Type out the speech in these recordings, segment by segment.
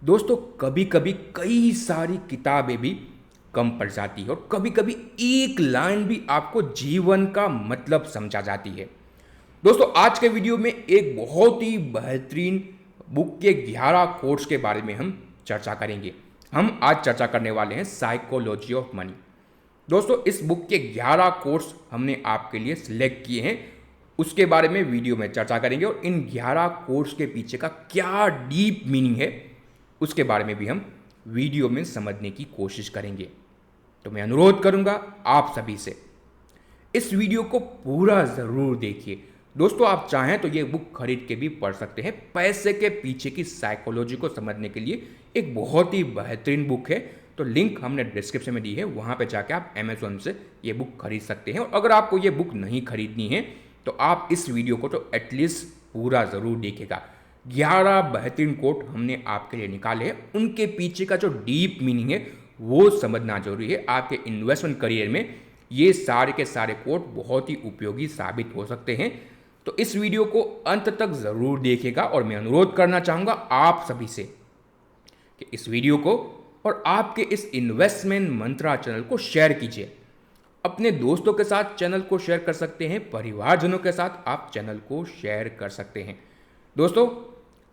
दोस्तों कभी कभी कई सारी किताबें भी कम पड़ जाती है और कभी कभी एक लाइन भी आपको जीवन का मतलब समझा जाती है। दोस्तों आज के वीडियो में एक बहुत ही बेहतरीन बुक के 11 कोट्स के बारे में हम चर्चा करेंगे। हम आज चर्चा करने वाले हैं साइकोलॉजी ऑफ मनी। दोस्तों इस बुक के 11 कोट्स हमने आपके लिए सिलेक्ट किए हैं, उसके बारे में वीडियो में चर्चा करेंगे और इन 11 कोट्स के पीछे का क्या डीप मीनिंग है उसके बारे में भी हम वीडियो में समझने की कोशिश करेंगे। तो मैं अनुरोध करूंगा आप सभी से इस वीडियो को पूरा ज़रूर देखिए। दोस्तों आप चाहें तो ये बुक खरीद के भी पढ़ सकते हैं। पैसे के पीछे की साइकोलॉजी को समझने के लिए एक बहुत ही बेहतरीन बुक है। तो लिंक हमने डिस्क्रिप्शन में दी है, वहाँ पे जाके आप अमेज़ॉन से ये बुक खरीद सकते हैं। और अगर आपको ये बुक नहीं खरीदनी है तो आप इस वीडियो को तो एटलीस्ट पूरा ज़रूर देखिएगा। 11 बेहतरीन कोट हमने आपके लिए निकाले हैं, उनके पीछे का जो डीप मीनिंग है वो समझना जरूरी है। आपके इन्वेस्टमेंट करियर में ये सारे के सारे कोट बहुत ही उपयोगी साबित हो सकते हैं। तो इस वीडियो को अंत तक ज़रूर देखिएगा और मैं अनुरोध करना चाहूँगा आप सभी से कि इस वीडियो को और आपके इस इन्वेस्टमेंट मंत्रा चैनल को शेयर कीजिए। अपने दोस्तों के साथ चैनल को शेयर कर सकते हैं, परिवारजनों के साथ आप चैनल को शेयर कर सकते हैं। दोस्तों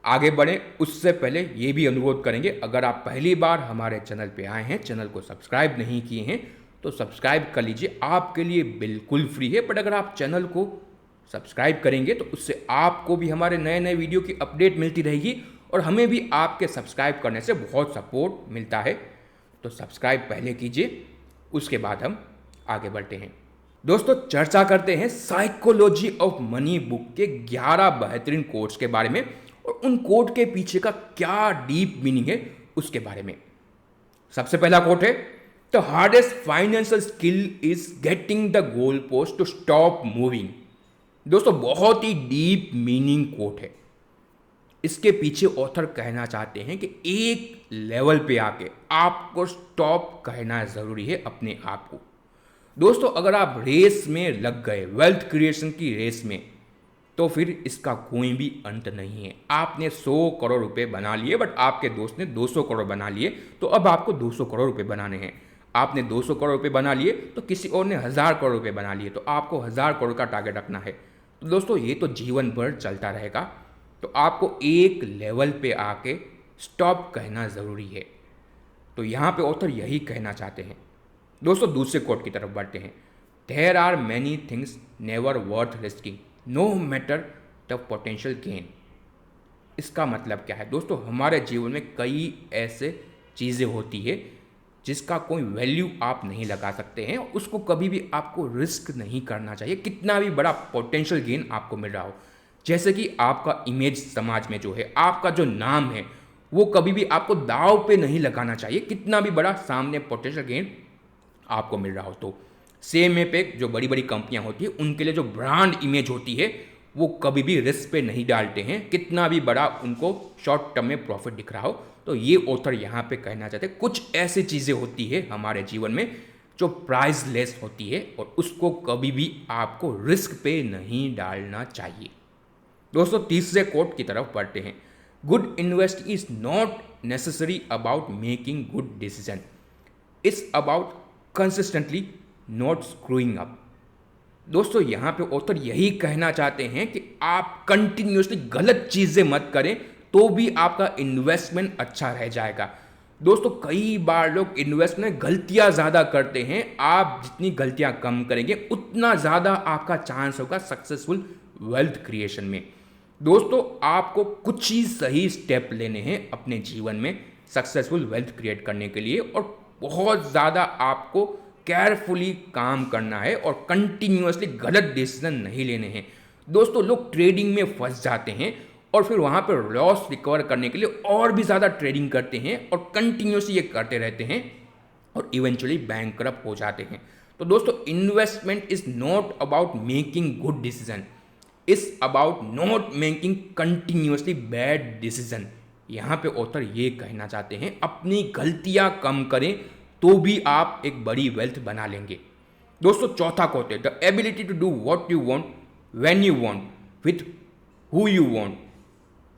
आगे बढ़ें उससे पहले ये भी अनुरोध करेंगे, अगर आप पहली बार हमारे चैनल पे आए हैं, चैनल को सब्सक्राइब नहीं किए हैं तो सब्सक्राइब कर लीजिए, आपके लिए बिल्कुल फ्री है। बट अगर आप चैनल को सब्सक्राइब करेंगे तो उससे आपको भी हमारे नए नए वीडियो की अपडेट मिलती रहेगी और हमें भी आपके सब्सक्राइब करने से बहुत सपोर्ट मिलता है। तो सब्सक्राइब पहले कीजिए, उसके बाद हम आगे बढ़ते हैं। दोस्तों चर्चा करते हैं साइकोलॉजी ऑफ मनी बुक के 11 बेहतरीन कोट्स के बारे में और उन कोट के पीछे का क्या डीप मीनिंग है उसके बारे में। सबसे पहला कोट है, the hardest financial skill is getting the goal post to stop moving. दोस्तों बहुत ही डीप मीनिंग कोट है। इसके पीछे ऑथर कहना चाहते हैं कि एक लेवल पे आके आपको स्टॉप कहना जरूरी है अपने आप को। दोस्तों अगर आप रेस में लग गए, वेल्थ क्रिएशन की रेस में, तो फिर इसका कोई भी अंत नहीं है। आपने 100 करोड़ रुपए बना लिए बट आपके दोस्त ने 200 करोड़ बना लिए, तो अब आपको 200 करोड़ रुपए बनाने हैं। आपने 200 करोड़ रुपए बना लिए तो किसी और ने 1000 करोड़ रुपए बना लिए, तो आपको 1000 करोड़ का टारगेट रखना है। तो दोस्तों ये तो जीवन भर चलता रहेगा, तो आपको एक लेवल पे आके स्टॉप कहना ज़रूरी है। तो यहाँ पे ऑथर यही कहना चाहते हैं। दोस्तों दूसरे कोट की तरफ बढ़ते हैं, there are many things never worth risking no matter the potential gain. इसका मतलब क्या है? दोस्तों हमारे जीवन में कई ऐसे चीज़ें होती है जिसका कोई वैल्यू आप नहीं लगा सकते हैं, उसको कभी भी आपको रिस्क नहीं करना चाहिए, कितना भी बड़ा पोटेंशियल गेन आपको मिल रहा हो। जैसे कि आपका इमेज समाज में जो है, आपका जो नाम है, वो कभी भी आपको दाव पे नहीं लगाना चाहिए, कितना भी बड़ा सामने पोटेंशियल गेन आपको मिल रहा हो। तो सेम पे जो बड़ी बड़ी कंपनियां होती है उनके लिए जो ब्रांड इमेज होती है वो कभी भी रिस्क पे नहीं डालते हैं, कितना भी बड़ा उनको शॉर्ट टर्म में प्रॉफिट दिख रहा हो। तो ये ऑथर यहाँ पे कहना चाहते हैं कुछ ऐसी चीज़ें होती है हमारे जीवन में जो प्राइसलेस होती है और उसको कभी भी आपको रिस्क पे नहीं डालना चाहिए। दोस्तों तीसरे कोट की तरफ बढ़ते हैं, good invest is not necessary about making good decision, it's about consistently not screwing up. दोस्तों यहाँ पे ऑथर यही कहना चाहते हैं कि आप कंटिन्यूसली गलत चीज़ें मत करें तो भी आपका इन्वेस्टमेंट अच्छा रह जाएगा। दोस्तों कई बार लोग इन्वेस्टमेंट गलतियाँ ज़्यादा करते हैं, आप जितनी गलतियाँ कम करेंगे उतना ज़्यादा आपका चांस होगा सक्सेसफुल वेल्थ क्रिएशन में। दोस्तों आपको कुछ ही सही स्टेप लेने हैं अपने जीवन में सक्सेसफुल वेल्थ क्रिएट करने के लिए और बहुत ज़्यादा आपको केयरफुली काम करना है और कंटिन्यूसली गलत डिसीजन नहीं लेने हैं। दोस्तों लोग ट्रेडिंग में फंस जाते हैं और फिर वहाँ पर लॉस रिकवर करने के लिए और भी ज़्यादा ट्रेडिंग करते हैं और कंटिन्यूसली ये करते रहते हैं और इवेंचुअली बैंकरप्ट हो जाते हैं। तो दोस्तों investment is not about making good decision, it's about not making continuously bad decision. यहाँ पे ऑथर ये कहना चाहते हैं अपनी गलतियाँ कम करें तो भी आप एक बड़ी वेल्थ बना लेंगे। दोस्तों चौथा कोट है, the ability to do what you want when you want with who you want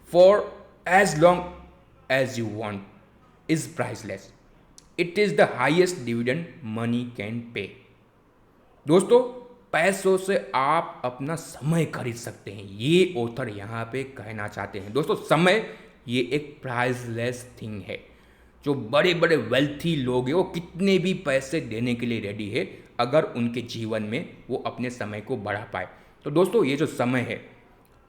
for as long as you want is priceless. It is the highest dividend money can pay. दोस्तों, पैसों से आप अपना समय खरीद सकते हैं, ये ऑथर यहाँ पे कहना चाहते हैं। दोस्तों, समय ये एक प्राइसलेस थिंग है। जो बड़े बड़े वेल्थी लोग हैं वो कितने भी पैसे देने के लिए रेडी है अगर उनके जीवन में वो अपने समय को बढ़ा पाए। तो दोस्तों, ये जो समय है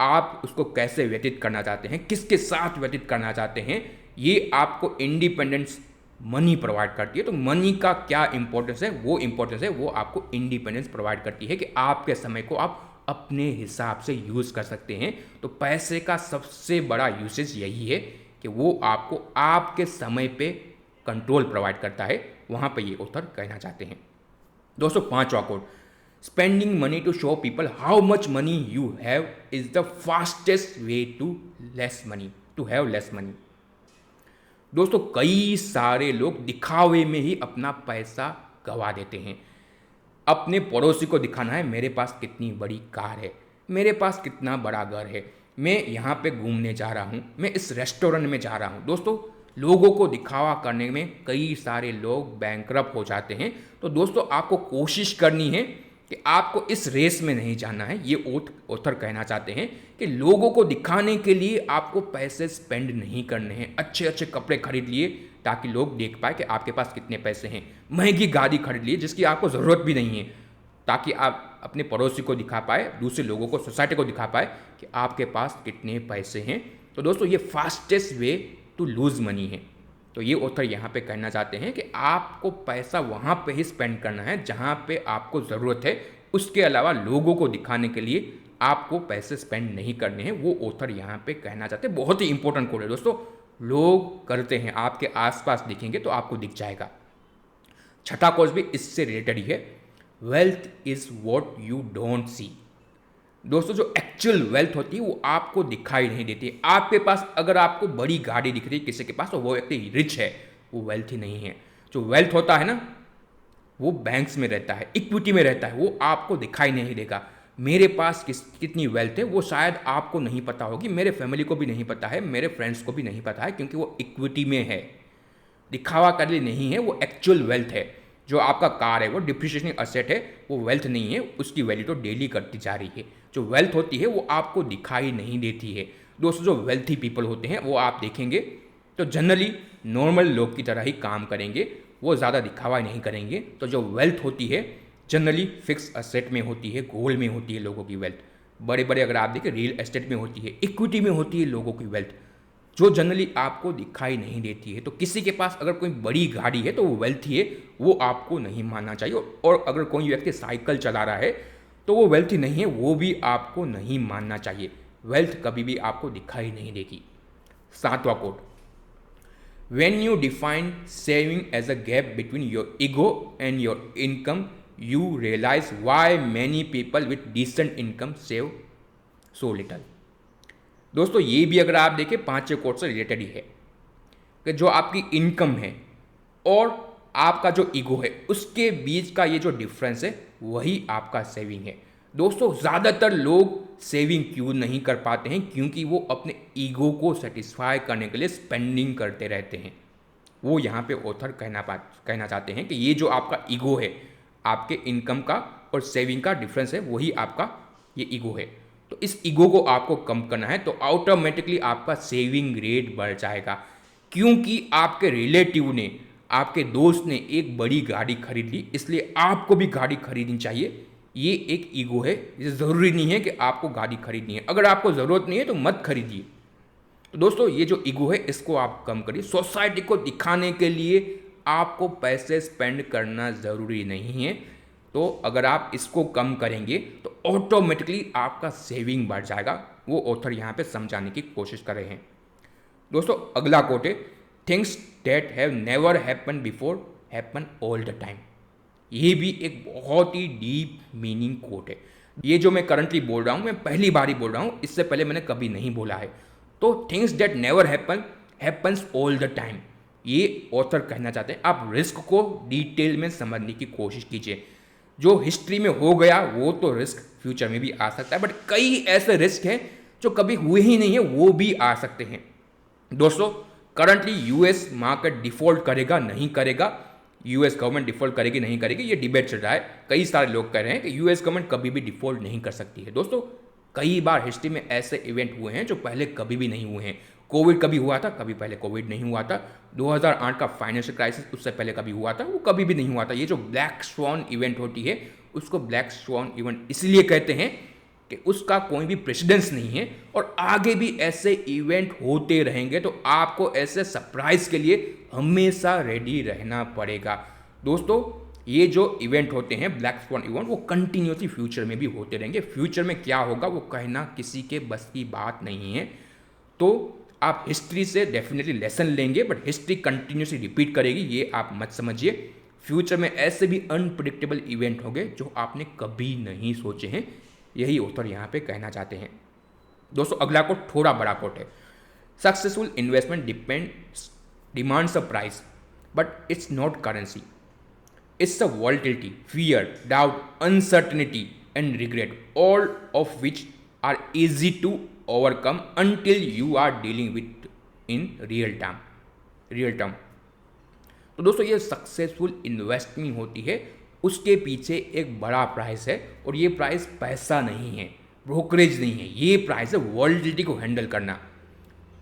आप उसको कैसे व्यतीत करना चाहते हैं, किसके साथ व्यतीत करना चाहते हैं, ये आपको इंडिपेंडेंस मनी प्रोवाइड करती है। तो मनी का क्या इंपॉर्टेंस है, वो आपको इंडिपेंडेंस प्रोवाइड करती है कि आपके समय को आप अपने हिसाब से यूज़ कर सकते हैं। तो पैसे का सबसे बड़ा यूसेज यही है कि वो आपको आपके समय पे कंट्रोल प्रोवाइड करता है। वहाँ पे ये ऑथर कहना चाहते हैं। दोस्तों, 5वां quote, spending money to show people how much money you have is the fastest way to have less money. दोस्तों, कई सारे लोग दिखावे में ही अपना पैसा गवा देते हैं। अपने पड़ोसी को दिखाना है मेरे पास कितनी बड़ी कार है, मेरे पास कितना बड़ा घर है, मैं यहाँ पे घूमने जा रहा हूँ, मैं इस रेस्टोरेंट में जा रहा हूँ। दोस्तों, लोगों को दिखावा करने में कई सारे लोग बैंकरप्ट हो जाते हैं। तो दोस्तों, आपको कोशिश करनी है कि आपको इस रेस में नहीं जाना है। ये ऑथर कहना चाहते हैं कि लोगों को दिखाने के लिए आपको पैसे स्पेंड नहीं करने हैं। अच्छे अच्छे कपड़े खरीद लिए ताकि लोग देख पाए कि आपके पास कितने पैसे हैं। महंगी गाड़ी खरीद लिए जिसकी आपको ज़रूरत भी नहीं है, ताकि आप अपने पड़ोसी को दिखा पाए, दूसरे लोगों को, सोसाइटी को दिखा पाए कि आपके पास कितने पैसे हैं। तो दोस्तों, ये fastest way to lose money है। तो ये ऑथर यहाँ पे कहना चाहते हैं कि आपको पैसा वहाँ पे ही स्पेंड करना है जहाँ पे आपको ज़रूरत है। उसके अलावा लोगों को दिखाने के लिए आपको पैसे स्पेंड नहीं करने हैं। वो ऑथर यहाँ पे कहना चाहते हैं। बहुत ही इंपॉर्टेंट कोड है दोस्तों, लोग करते हैं, आपके आसपास दिखेंगे तो आपको दिख जाएगा। 6वां कोर्स भी इससे रिलेटेड ही है, wealth is what you don't see. दोस्तों, जो एक्चुअल वेल्थ होती है वो आपको दिखाई नहीं देती। आपके पास अगर आपको बड़ी गाड़ी दिख रही है किसी के पास, तो वो व्यक्ति रिच है, वो वेल्थ ही नहीं है। जो वेल्थ होता है ना, वो बैंक्स में रहता है, इक्विटी में रहता है, वो आपको दिखाई नहीं देगा। मेरे पास कितनी वेल्थ है वो शायद आपको नहीं पता होगी, मेरे फैमिली को भी नहीं पता है, मेरे फ्रेंड्स को भी नहीं पता है, क्योंकि वो इक्विटी में है, दिखावा कर लिए नहीं है। वो एक्चुअल वेल्थ है। जो आपका कार है वो डिप्रिशिएटिंग असेट है, वो वेल्थ नहीं है, उसकी वैल्यू तो डेली करती जा रही है। जो वेल्थ होती है वो आपको दिखाई नहीं देती है। दोस्तों, जो वेल्थी पीपल होते हैं वो आप देखेंगे तो जनरली नॉर्मल लोग की तरह ही काम करेंगे, वो ज़्यादा दिखावा नहीं करेंगे। तो जो वेल्थ होती है जनरली फिक्स असेट में होती है, गोल्ड में होती है लोगों की वेल्थ। बड़े बड़े अगर आप देखें रियल एस्टेट में होती है, इक्विटी में होती है लोगों की वेल्थ, जो जनरली आपको दिखाई नहीं देती है। तो किसी के पास अगर कोई बड़ी गाड़ी है तो वो वेल्थी है, वो आपको नहीं मानना चाहिए। और अगर कोई व्यक्ति साइकिल चला रहा है तो वो वेल्थी नहीं है, वो भी आपको नहीं मानना चाहिए। वेल्थ कभी भी आपको दिखाई नहीं देगी। 7वां quote, when you define saving as a gap between your ego and your income, you realize why many people with decent income save so little. दोस्तों, ये भी अगर आप देखें 5वें कोट से रिलेटेड ही है कि जो आपकी इनकम है और आपका जो ईगो है उसके बीच का ये जो डिफरेंस है वही आपका सेविंग है। दोस्तों, ज़्यादातर लोग सेविंग क्यों नहीं कर पाते हैं? क्योंकि वो अपने ईगो को सेटिस्फाई करने के लिए स्पेंडिंग करते रहते हैं। वो यहाँ पे ऑथर कहना चाहते हैं कि ये जो आपका ईगो है, आपके इनकम का और सेविंग का डिफरेंस है, वही आपका ये ईगो है। तो इस ईगो को आपको कम करना है तो ऑटोमेटिकली आपका सेविंग रेट बढ़ जाएगा। क्योंकि आपके रिलेटिव ने, आपके दोस्त ने एक बड़ी गाड़ी खरीद ली, इसलिए आपको भी गाड़ी खरीदनी चाहिए। ये एक ईगो है। ये ज़रूरी नहीं है कि आपको गाड़ी खरीदनी है, अगर आपको ज़रूरत नहीं है तो मत खरीदिए। तो दोस्तों, ये जो ईगो है इसको आप कम करिए। सोसाइटी को दिखाने के लिए आपको पैसे स्पेंड करना ज़रूरी नहीं है। तो अगर आप इसको कम करेंगे तो ऑटोमेटिकली आपका सेविंग बढ़ जाएगा। वो ऑथर यहाँ पे समझाने की कोशिश कर रहे हैं। दोस्तों, अगला कोट है, things that have never happen before happen all the time. ये भी एक बहुत ही डीप मीनिंग कोट है। ये जो मैं करंटली बोल रहा हूँ, मैं पहली बार ही बोल रहा हूँ, इससे पहले मैंने कभी नहीं बोला है। तो things that never happen happens all the time, ये ऑथर कहना चाहते हैं। आप रिस्क को डिटेल में समझने की कोशिश कीजिए। जो हिस्ट्री में हो गया वो तो रिस्क फ्यूचर में भी आ सकता है, बट कई ऐसे रिस्क हैं जो कभी हुए ही नहीं है, वो भी आ सकते हैं। दोस्तों, करंटली यूएस मार्केट डिफॉल्ट करेगा नहीं करेगा, यूएस गवर्नमेंट डिफॉल्ट करेगी नहीं करेगी, ये डिबेट चल रहा है। कई सारे लोग कह रहे हैं कि यूएस गवर्नमेंट कभी भी डिफॉल्ट नहीं कर सकती है। दोस्तों कई बार हिस्ट्री में ऐसे इवेंट हुए हैं जो पहले कभी भी नहीं हुए हैं। कोविड कभी हुआ था, कभी पहले कोविड नहीं हुआ था। 2008 का फाइनेंशियल क्राइसिस उससे पहले कभी हुआ था, वो कभी भी नहीं हुआ था। ये जो ब्लैक स्वॉन इवेंट होती है उसको ब्लैक स्वॉन इवेंट इसलिए कहते हैं कि उसका कोई भी प्रेसिडेंस नहीं है और आगे भी ऐसे इवेंट होते रहेंगे, तो आपको ऐसे सरप्राइज के लिए हमेशा रेडी रहना पड़ेगा। दोस्तों ये जो इवेंट होते हैं ब्लैक स्वॉन इवेंट, वो कंटिन्यूसली फ्यूचर में भी होते रहेंगे। फ्यूचर में क्या होगा वो कहना किसी के बस की बात नहीं है। तो आप हिस्ट्री से डेफिनेटली लेसन लेंगे, बट हिस्ट्री कंटिन्यूसली रिपीट करेगी, ये आप मत समझिए। फ्यूचर में ऐसे भी अनप्रिडिक्टेबल इवेंट होंगे जो आपने कभी नहीं सोचे हैं, यही ऑथर यहाँ पे कहना चाहते हैं। दोस्तों अगला कोट थोड़ा बड़ा कोट है। Successful investment demands a price but it's not currency, it's a volatility, fear, doubt, uncertainty and regret, all of which are easy to overcome until you are dealing with in real term। तो दोस्तों ये successful investment होती है, उसके पीछे एक बड़ा price है और ये प्राइस पैसा नहीं है, ब्रोकरेज नहीं है, ये प्राइस है वॉलेटिलिटी को हैंडल करना,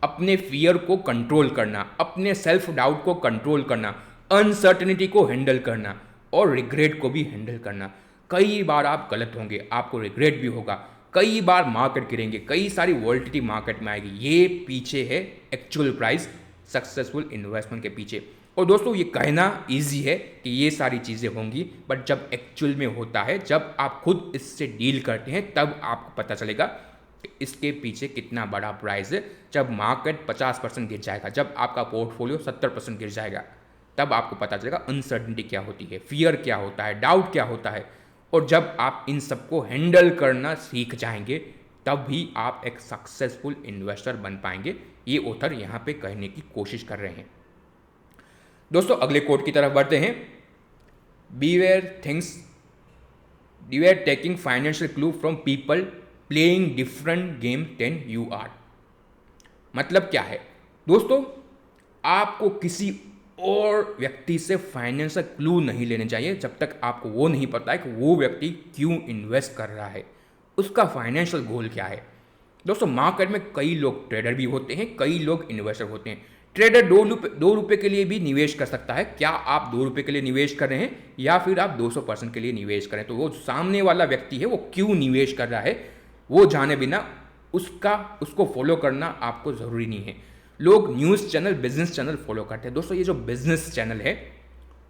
अपने फियर को कंट्रोल करना, अपने सेल्फ डाउट को कंट्रोल करना, अनसर्टेनिटी को हैंडल करना और रिग्रेट को भी हैंडल करना। कई बार आप गलत होंगे, आपको रिग्रेट भी होगा, कई बार मार्केट गिरेंगे, कई सारी वॉलेटिलिटी मार्केट में आएगी, ये पीछे है एक्चुअल प्राइस सक्सेसफुल इन्वेस्टमेंट के पीछे। और दोस्तों ये कहना इजी है कि ये सारी चीज़ें होंगी, बट जब एक्चुअल में होता है, जब आप खुद इससे डील करते हैं, तब आपको पता चलेगा कि इसके पीछे कितना बड़ा प्राइस है। जब मार्केट 50% गिर जाएगा, जब आपका पोर्टफोलियो 70% गिर जाएगा, तब आपको पता चलेगा अनसर्टेनिटी क्या होती है, फियर क्या होता है, डाउट क्या होता है। और जब आप इन सबको हैंडल करना सीख जाएंगे, तब भी आप एक सक्सेसफुल इन्वेस्टर बन पाएंगे। ये ऑथर यहाँ पे कहने की कोशिश कर रहे हैं। दोस्तों अगले कोट की तरफ बढ़ते हैं। Beware taking financial clue from people playing different game than you are. मतलब क्या है दोस्तों, आपको किसी और व्यक्ति से फाइनेंशियल क्लू नहीं लेने चाहिए जब तक आपको वो नहीं पता है कि वो व्यक्ति क्यों इन्वेस्ट कर रहा है, उसका फाइनेंशियल गोल क्या है। दोस्तों मार्केट में कई लोग ट्रेडर भी होते हैं, कई लोग इन्वेस्टर होते हैं। ट्रेडर 2 रुपये के लिए भी निवेश कर सकता है। क्या आप 2 रुपये के लिए निवेश कर रहे हैं या फिर आप 200% के लिए निवेश करें, तो वो सामने वाला व्यक्ति है वो क्यों निवेश कर रहा है वो जाने बिना उसको फॉलो करना आपको ज़रूरी नहीं है। लोग news channel, business channel follow करते हैं। दोस्तों ये जो बिजनेस चैनल है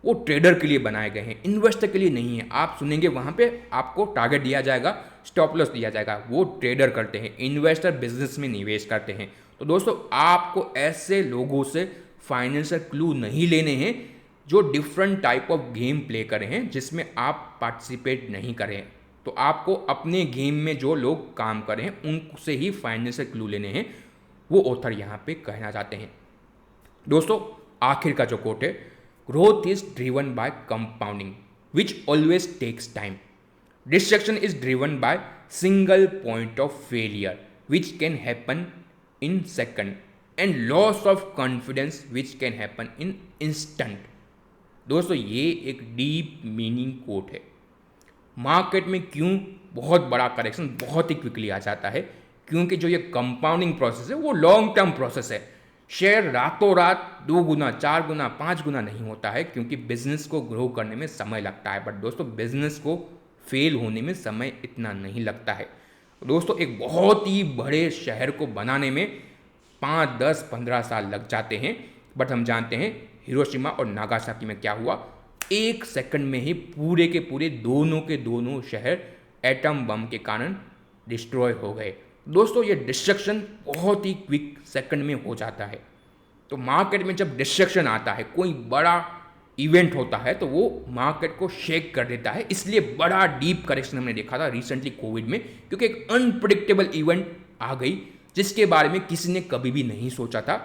वो ट्रेडर के लिए बनाए गए हैं, इन्वेस्टर के लिए नहीं है। आप सुनेंगे वहाँ पे आपको टारगेट दिया जाएगा, स्टॉप लॉस दिया जाएगा, वो ट्रेडर करते हैं, इन्वेस्टर बिजनेस में निवेश करते हैं। तो दोस्तों आपको ऐसे लोगों से फाइनेंशियल क्लू नहीं लेने हैं जो different type of game play कर रहे हैं जिसमें आप पार्टिसिपेट नहीं करें। तो आपको अपने गेम में जो लोग काम कर रहे हैं उनसे ही फाइनेंशियल क्लू लेने हैं, वो ऑथर यहाँ पे कहना चाहते हैं। दोस्तों आखिर का जो कोट है, growth is driven by compounding which always takes time, destruction is driven by single point of failure which can happen in second, and loss of confidence which can happen in instant. दोस्तों ये एक deep meaning quote है। Market में क्यों बहुत बड़ा correction बहुत ही quickly आ जाता है, क्योंकि जो ये कंपाउंडिंग प्रोसेस है वो लॉन्ग टर्म प्रोसेस है। शेयर रातों रात 2 गुना, 4 गुना, 5 गुना नहीं होता है, क्योंकि बिजनेस को ग्रो करने में समय लगता है। बट दोस्तों बिजनेस को फेल होने में समय इतना नहीं लगता है। दोस्तों एक बहुत ही बड़े शहर को बनाने में 5, 10, 15 साल लग जाते हैं, बट हम जानते हैं हिरोशिमा और नागासाकी में क्या हुआ, 1 सेकंड में ही पूरे के पूरे दोनों के दोनों शहर एटम बम के कारण डिस्ट्रॉय हो गए। दोस्तों ये डिस्ट्रक्शन बहुत ही क्विक सेकंड में हो जाता है। तो मार्केट में जब डिस्ट्रक्शन आता है, कोई बड़ा इवेंट होता है, तो वो मार्केट को शेक कर देता है। इसलिए बड़ा डीप करेक्शन हमने देखा था रिसेंटली कोविड में, क्योंकि एक अनप्रिडिक्टेबल इवेंट आ गई जिसके बारे में किसी ने कभी भी नहीं सोचा था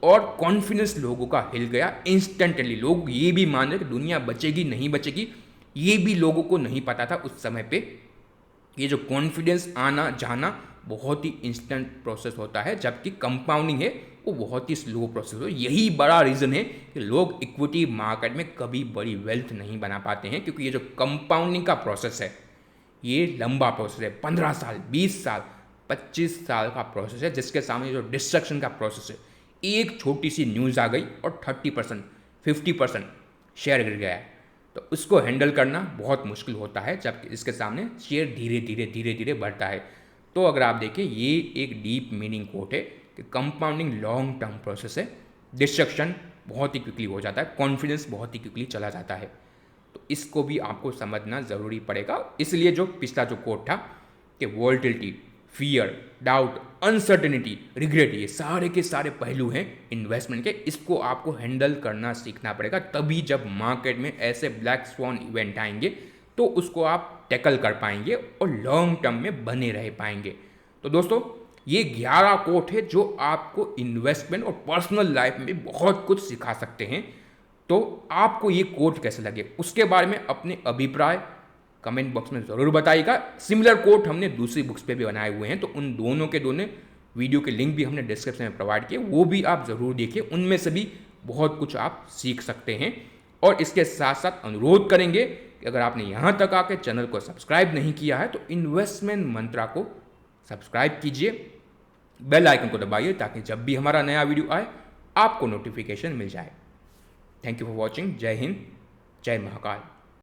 और कॉन्फिडेंस लोगों का हिल गया इंस्टेंटली। लोग ये भी मान रहे कि दुनिया बचेगी नहीं बचेगी, ये भी लोगों को नहीं पता था उस समय पे। ये जो कॉन्फिडेंस आना जाना बहुत ही इंस्टेंट प्रोसेस होता है, जबकि कंपाउंडिंग है वो बहुत ही स्लो प्रोसेस हो। यही बड़ा रीज़न है कि लोग इक्विटी मार्केट में कभी बड़ी वेल्थ नहीं बना पाते हैं, क्योंकि ये जो कंपाउंडिंग का प्रोसेस है ये लंबा प्रोसेस है। 15 साल, 20 साल, 25 साल का प्रोसेस है, जिसके सामने जो डिस्ट्रक्शन का प्रोसेस है, एक छोटी सी न्यूज़ आ गई और 30%, 50% शेयर गिर गया है। तो उसको हैंडल करना बहुत मुश्किल होता है, जबकि इसके सामने शेयर धीरे धीरे धीरे धीरे बढ़ता है। तो अगर आप देखें, ये एक डीप मीनिंग कोट है कि कंपाउंडिंग लॉन्ग टर्म प्रोसेस है, डिस्ट्रक्शन बहुत ही क्विकली हो जाता है, कॉन्फिडेंस बहुत ही क्विकली चला जाता है। तो इसको भी आपको समझना ज़रूरी पड़ेगा। इसलिए जो पिछला जो कोट था कि volatility, fear, doubt, uncertainty, regret, ये सारे के सारे पहलू हैं इन्वेस्टमेंट के। इसको आपको हैंडल करना सीखना पड़ेगा, तभी जब मार्केट में ऐसे ब्लैक स्वॉन इवेंट आएंगे तो उसको आप टैकल कर पाएंगे और लॉन्ग टर्म में बने रह पाएंगे। तो दोस्तों, ये 11 कोट है जो आपको इन्वेस्टमेंट और पर्सनल लाइफ में बहुत कुछ सिखा सकते हैं। तो आपको ये कोट कैसे लगे, उसके बारे में अपने अभिप्राय कमेंट बॉक्स में ज़रूर बताइएगा। सिमिलर कोट हमने दूसरी बुक्स पे भी बनाए हुए हैं, तो उन दोनों के दोनों वीडियो के लिंक भी हमने डिस्क्रिप्शन में प्रोवाइड किए, वो भी आप ज़रूर देखिए। उनमें से भी बहुत कुछ आप सीख सकते हैं। और इसके साथ साथ अनुरोध करेंगे कि अगर आपने यहाँ तक आके चैनल को सब्सक्राइब नहीं किया है तो इन्वेस्टमेंट मंत्रा को सब्सक्राइब कीजिए, बेल आइकन को दबाइए, ताकि जब भी हमारा नया वीडियो आए आपको नोटिफिकेशन मिल जाए। Thank you for watching. जय हिंद, जय महाकाल।